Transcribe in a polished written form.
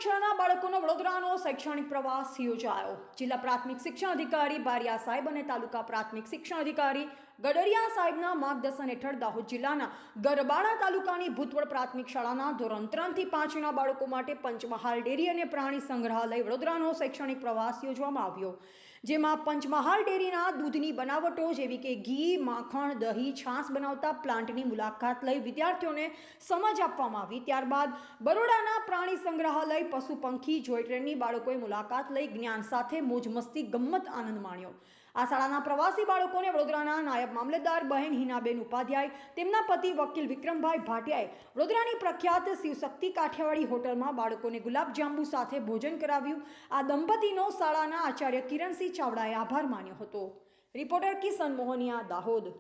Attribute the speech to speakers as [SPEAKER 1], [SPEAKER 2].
[SPEAKER 1] શાળાના બાળકોનો વડોદરાનો શૈક્ષણિક પ્રવાસ યોજાયો। જિલ્લા પ્રાથમિક શિક્ષણ અધિકારી બારિયા સાહેબ અને તાલુકા પ્રાથમિક શિક્ષણ અધિકારી ગડરિયા સાહેબના માર્ગદર્શન હેઠળ દાહોદ જિલ્લાના ગરબાડા તાલુકાની ભૂતવડ પ્રાથમિક શાળાના ધોરણ 3 થી 5ના બાળકો માટે પંચમહાલ ડેરી અને પ્રાણી સંગ્રહાલય વડોદરાનો શૈક્ષણિક પ્રવાસ યોજવામાં આવ્યો, જેમાં પંચમહાલ ડેરીના દૂધની બનાવટો જેવી કે ઘી, માખણ, દહીં, છાશ બનાવતા પ્લાન્ટની મુલાકાત લઈ વિદ્યાર્થીઓને સમજ આપવામાં આવી। ત્યારબાદ બરોડાના પ્રાણી સંગ્રહાલય, પશુ પંખી, જોઈ ટ્રેનની બાળકોએ મુલાકાત લઈ જ્ઞાન સાથે મોજ મસ્તી ગમ્મત આનંદ માણ્યો। આ શાળાના પ્રવાસી બાળકોને વડોદરાના નાયબ મામલતદાર બહેન હિનાબેન ઉપાધ્યાય, તેમના પતિ વકીલ વિક્રમભાઈ ભાટિયાએ વડોદરાની પ્રખ્યાત શિવશક્તિ કાઠિયાવાડી હોટલમાં બાળકોને ગુલાબજાંબુ સાથે ભોજન કરાવ્યું। આ દંપતીનો શાળાના આચાર્ય કિરણસિંહ ચાવડાએ આભાર માન્યો હતો। રિપોર્ટર કિશન મોહનિયા, દાહોદ।